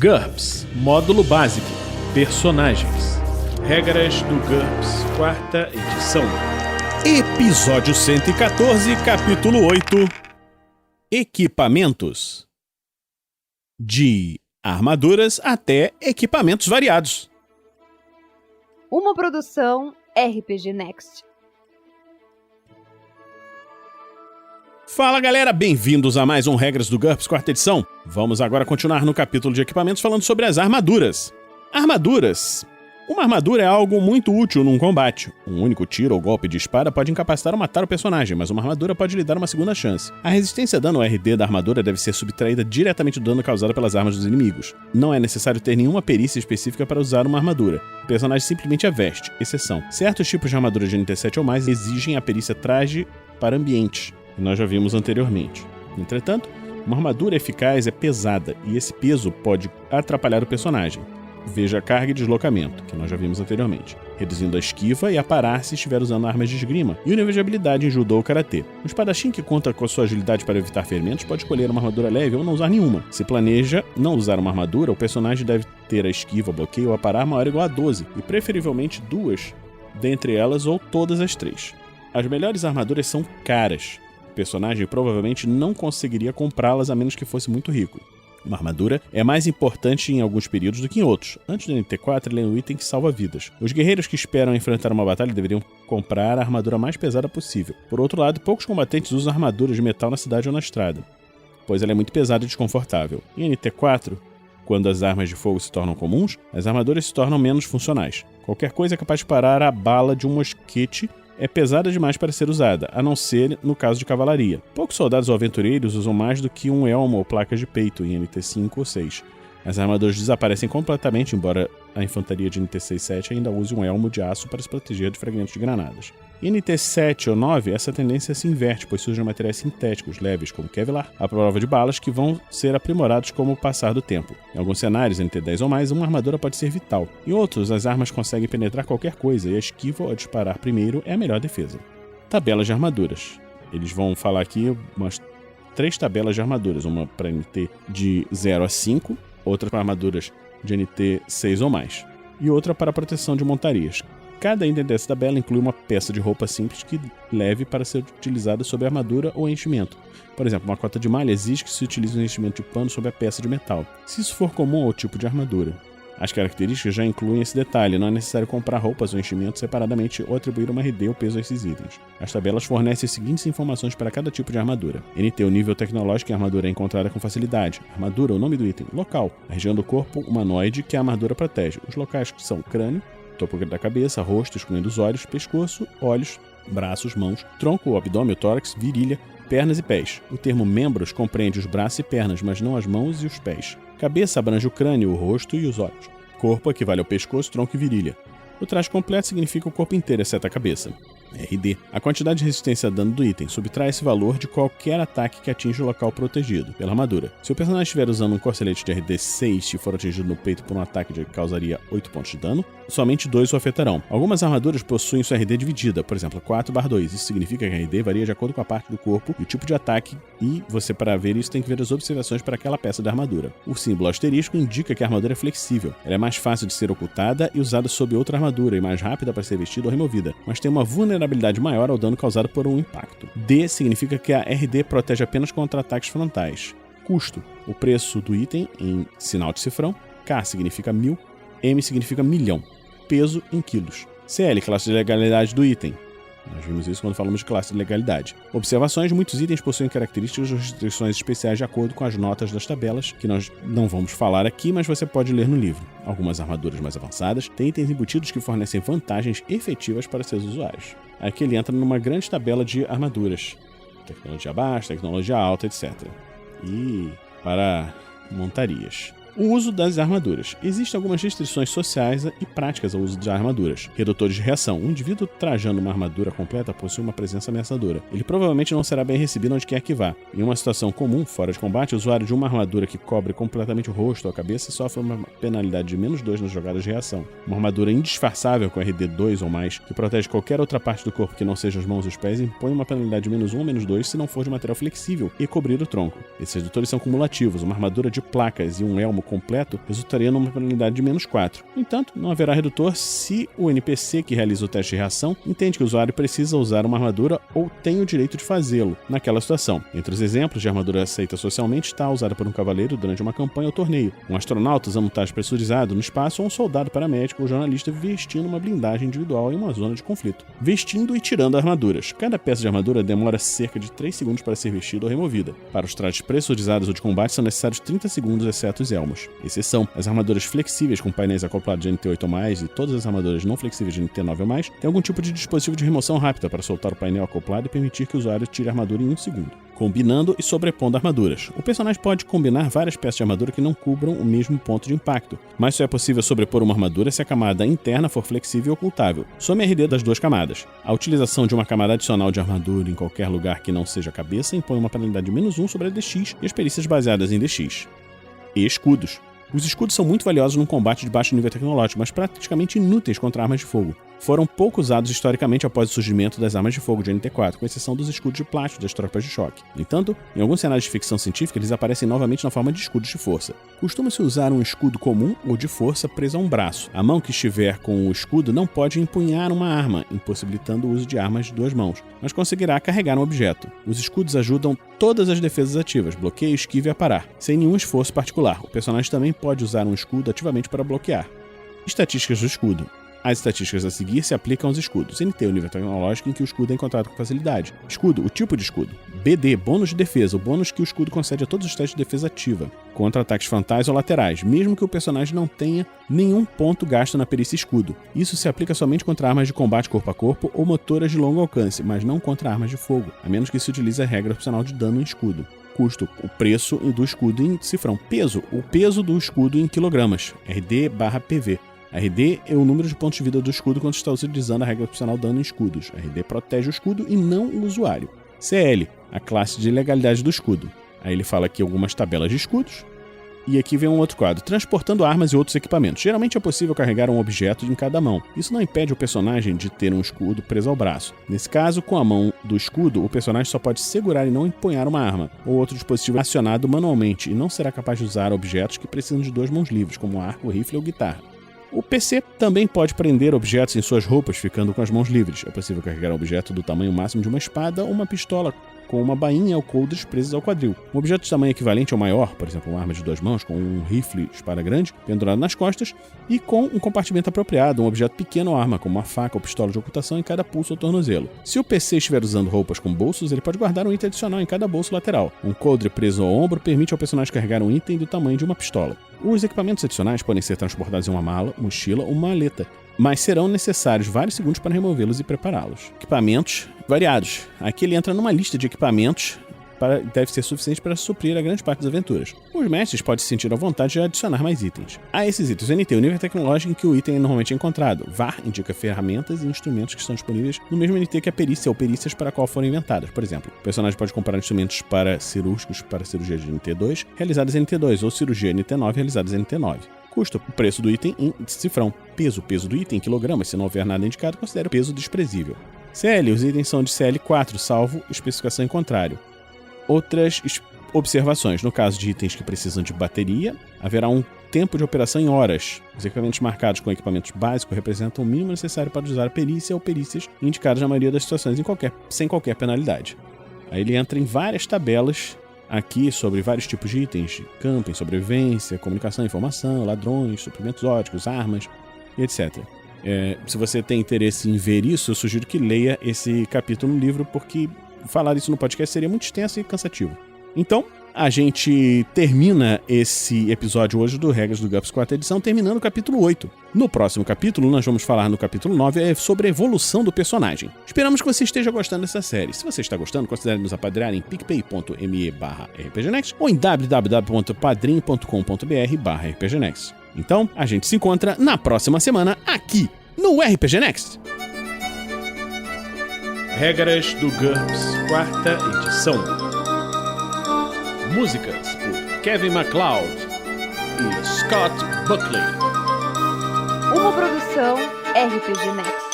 GURPS Módulo Básico Personagens. Regras do GURPS, 4ª edição. Episódio 114, capítulo 8. Equipamentos. De armaduras até equipamentos variados. Uma produção RPG Next. Fala galera, bem-vindos a mais um Regras do GURPS, 4ª edição. Vamos agora continuar no capítulo de equipamentos falando sobre as armaduras. Armaduras. Uma armadura é algo muito útil num combate. Um único tiro ou golpe de espada pode incapacitar ou matar o personagem, mas uma armadura pode lhe dar uma segunda chance. A resistência a dano RD da armadura deve ser subtraída diretamente do dano causado pelas armas dos inimigos. Não é necessário ter nenhuma perícia específica para usar uma armadura. O personagem simplesmente a veste, exceção. Certos tipos de armadura de NT7 ou mais exigem a perícia traje para ambientes, que nós já vimos anteriormente. Entretanto, uma armadura eficaz é pesada, e esse peso pode atrapalhar o personagem. Veja a carga e deslocamento, que nós já vimos anteriormente, reduzindo a esquiva e a parar se estiver usando armas de esgrima, e o nível de habilidade em judô ou karatê. Um espadachim que conta com a sua agilidade para evitar ferimentos pode escolher uma armadura leve ou não usar nenhuma. Se planeja não usar uma armadura, o personagem deve ter a esquiva, bloqueio ou a parar maior ou igual a 12, e preferivelmente 2 dentre elas ou todas as 3. As melhores armaduras são caras. O personagem provavelmente não conseguiria comprá-las a menos que fosse muito rico. Uma armadura é mais importante em alguns períodos do que em outros. Antes do NT4, ele é um item que salva vidas. Os guerreiros que esperam enfrentar uma batalha deveriam comprar a armadura mais pesada possível. Por outro lado, poucos combatentes usam armaduras de metal na cidade ou na estrada, pois ela é muito pesada e desconfortável. Em NT4, quando as armas de fogo se tornam comuns, as armaduras se tornam menos funcionais. Qualquer coisa é capaz de parar a bala de um mosquete é pesada demais para ser usada, a não ser no caso de cavalaria. Poucos soldados ou aventureiros usam mais do que um elmo ou placas de peito em NT5 ou 6. As armaduras desaparecem completamente, embora a infantaria de NT6 e 7 ainda use um elmo de aço para se proteger de fragmentos de granadas. Em NT7 ou 9, essa tendência se inverte, pois surgem materiais sintéticos leves, como Kevlar, à prova de balas, que vão ser aprimorados com o passar do tempo. Em alguns cenários, NT10 ou mais, uma armadura pode ser vital. Em outros, as armas conseguem penetrar qualquer coisa, e a esquiva ao disparar primeiro é a melhor defesa. Tabelas de armaduras. Eles vão falar aqui umas 3 tabelas de armaduras, uma para NT de 0 a 5, outra para armaduras de NT 6 ou mais, e outra para proteção de montarias. Cada item dessa tabela inclui uma peça de roupa simples que leve para ser utilizada sob a armadura ou enchimento. Por exemplo, uma cota de malha exige que se utilize um enchimento de pano sobre a peça de metal, se isso for comum ao tipo de armadura. As características já incluem esse detalhe, não é necessário comprar roupas ou enchimentos separadamente ou atribuir uma RD ou peso a esses itens. As tabelas fornecem as seguintes informações para cada tipo de armadura. NT, o nível tecnológico que a armadura é encontrada com facilidade. Armadura, o nome do item. Local, a região do corpo humanoide que a armadura protege. Os locais são crânio, topo da cabeça, rosto, excluindo os olhos, pescoço, olhos, braços, mãos, tronco, abdômen, tórax, virilha, pernas e pés. O termo membros compreende os braços e pernas, mas não as mãos e os pés. Cabeça abrange o crânio, o rosto e os olhos. Corpo equivale ao pescoço, tronco e virilha. O traje completo significa o corpo inteiro, exceto a cabeça. RD. A quantidade de resistência a dano do item subtrai esse valor de qualquer ataque que atinja o local protegido pela armadura. Se o personagem estiver usando um corcelete de RD 6 e for atingido no peito por um ataque que causaria 8 pontos de dano, somente 2 o afetarão. Algumas armaduras possuem sua RD dividida, por exemplo, 4/2. Isso significa que a RD varia de acordo com a parte do corpo e o tipo de ataque, e você, para ver isso, tem que ver as observações para aquela peça da armadura. O símbolo asterisco indica que a armadura é flexível. Ela é mais fácil de ser ocultada e usada sob outra armadura, e mais rápida para ser vestida ou removida, mas tem uma vulnerabilidade maior ao dano causado por um impacto. D significa que a RD protege apenas contra ataques frontais. Custo, o preço do item em sinal de cifrão. K significa 1000, M significa milhão. Peso em quilos. CL, classe de legalidade do item. Nós vimos isso quando falamos de classe de legalidade. Observações: muitos itens possuem características ou restrições especiais de acordo com as notas das tabelas, que nós não vamos falar aqui, mas você pode ler no livro. Algumas armaduras mais avançadas têm itens embutidos que fornecem vantagens efetivas para seus usuários. Aqui ele entra numa grande tabela de armaduras. Tecnologia baixa, tecnologia alta, etc. E para montarias. O uso das armaduras. Existem algumas restrições sociais e práticas ao uso de armaduras. Redutores de reação. Um indivíduo trajando uma armadura completa possui uma presença ameaçadora. Ele provavelmente não será bem recebido onde quer que vá. Em uma situação comum, fora de combate, o usuário de uma armadura que cobre completamente o rosto ou a cabeça sofre uma penalidade de -2 nas jogadas de reação. Uma armadura indisfarçável com RD 2 ou mais, que protege qualquer outra parte do corpo que não seja as mãos e os pés, impõe uma penalidade de -1 ou -2 se não for de material flexível e cobrir o tronco. Esses redutores são cumulativos. Uma armadura de placas e um elmo combo completo resultaria numa penalidade de -4. No entanto, não haverá redutor se o NPC que realiza o teste de reação entende que o usuário precisa usar uma armadura ou tem o direito de fazê-lo naquela situação. Entre os exemplos de armadura aceita socialmente está usada por um cavaleiro durante uma campanha ou torneio, um astronauta usando um traje pressurizado no espaço ou um soldado paramédico ou jornalista vestindo uma blindagem individual em uma zona de conflito, vestindo e tirando armaduras. Cada peça de armadura demora cerca de 3 segundos para ser vestida ou removida. Para os trajes pressurizados ou de combate são necessários 30 segundos, exceto os elmos. Exceção: as armaduras flexíveis com painéis acoplados de NT8 ou mais e todas as armaduras não flexíveis de NT9 ou mais têm algum tipo de dispositivo de remoção rápida para soltar o painel acoplado e permitir que o usuário tire a armadura em 1 segundo. Combinando e sobrepondo armaduras. O personagem pode combinar várias peças de armadura que não cubram o mesmo ponto de impacto, mas só é possível sobrepor uma armadura se a camada interna for flexível e ocultável. Some RD das duas camadas. A utilização de uma camada adicional de armadura em qualquer lugar que não seja a cabeça impõe uma penalidade de -1 sobre a DX e as perícias baseadas em DX. E escudos. Os escudos são muito valiosos num combate de baixo nível tecnológico, mas praticamente inúteis contra armas de fogo. Foram pouco usados historicamente após o surgimento das armas de fogo de NT4, com exceção dos escudos de plástico das tropas de choque. No entanto, em alguns cenários de ficção científica, eles aparecem novamente na forma de escudos de força. Costuma-se usar um escudo comum ou de força preso a um braço. A mão que estiver com o escudo não pode empunhar uma arma, impossibilitando o uso de armas de duas mãos, mas conseguirá carregar um objeto. Os escudos ajudam todas as defesas ativas, bloqueio, esquiva e aparar, sem nenhum esforço particular. O personagem também pode usar um escudo ativamente para bloquear. Estatísticas do escudo. As estatísticas a seguir se aplicam aos escudos. NT, o nível tecnológico em que o escudo é encontrado com facilidade. Escudo, o tipo de escudo. BD, bônus de defesa, o bônus que o escudo concede a todos os testes de defesa ativa, contra ataques frontais ou laterais, mesmo que o personagem não tenha nenhum ponto gasto na perícia escudo. Isso se aplica somente contra armas de combate corpo a corpo ou motoras de longo alcance, mas não contra armas de fogo, a menos que se utilize a regra opcional de dano em escudo. Custo, o preço do escudo em cifrão. Peso, o peso do escudo em quilogramas, RD/PV. RD é o número de pontos de vida do escudo quando está utilizando a regra opcional dano em escudos. RD protege o escudo e não o usuário. CL, a classe de legalidade do escudo. Aí ele fala aqui algumas tabelas de escudos. E aqui vem um outro quadro, transportando armas e outros equipamentos. Geralmente é possível carregar um objeto em cada mão. Isso não impede o personagem de ter um escudo preso ao braço. Nesse caso, com a mão do escudo, o personagem só pode segurar e não empunhar uma arma, ou outro dispositivo acionado manualmente, e não será capaz de usar objetos que precisam de duas mãos livres, como arco, rifle ou guitarra. O PC também pode prender objetos em suas roupas, ficando com as mãos livres. É possível carregar um objeto do tamanho máximo de uma espada ou uma pistola, com uma bainha ou coldres presos ao quadril. Um objeto de tamanho equivalente ao maior, por exemplo, uma arma de duas mãos com um rifle espada grande pendurado nas costas e com um compartimento apropriado, um objeto pequeno ou arma, como uma faca ou pistola de ocultação em cada pulso ou tornozelo. Se o PC estiver usando roupas com bolsos, ele pode guardar um item adicional em cada bolso lateral. Um coldre preso ao ombro permite ao personagem carregar um item do tamanho de uma pistola. Os equipamentos adicionais podem ser transportados em uma mala, mochila ou maleta, mas serão necessários vários segundos para removê-los e prepará-los. Equipamentos variados. Aqui ele entra numa lista de equipamentos deve ser suficiente para suprir a grande parte das aventuras. Os mestres podem se sentir à vontade de adicionar mais itens. A esses itens, o NT, o nível tecnológico em que o item é normalmente encontrado. VAR indica ferramentas e instrumentos que estão disponíveis no mesmo NT que a perícia ou perícias para a qual foram inventadas. Por exemplo, o personagem pode comprar instrumentos para cirúrgicos para cirurgia de NT2 realizadas em NT2 ou cirurgia NT9 realizadas em NT9. Custo, o preço do item em cifrão. Peso do item em quilogramas, se não houver nada indicado, considere o peso desprezível. CL, os itens são de CL4, salvo especificação em contrário. Outras observações. No caso de itens que precisam de bateria, haverá um tempo de operação em horas. Os equipamentos marcados com equipamentos básicos representam o mínimo necessário para usar a perícia ou perícias indicadas na maioria das situações sem qualquer penalidade. Aí ele entra em várias tabelas aqui sobre vários tipos de itens: camping, sobrevivência, comunicação, informação, ladrões, suprimentos óticos, armas, e etc. Se você tem interesse em ver isso, eu sugiro que leia esse capítulo no livro, porque falar isso no podcast seria muito extenso e cansativo. Então, a gente termina esse episódio hoje do Regras do GURPS 4ª edição, terminando o capítulo 8. No próximo capítulo, nós vamos falar no capítulo 9 sobre a evolução do personagem. Esperamos que você esteja gostando dessa série. Se você está gostando, considere nos apadrinhar em picpay.me/rpgnext ou em www.padrim.com.br/rpgnext. Então, a gente se encontra na próxima semana aqui no RPG Next. Regras do GURPS 4ª edição. Músicas por Kevin MacLeod e Scott Buckley. Uma produção RPG Next.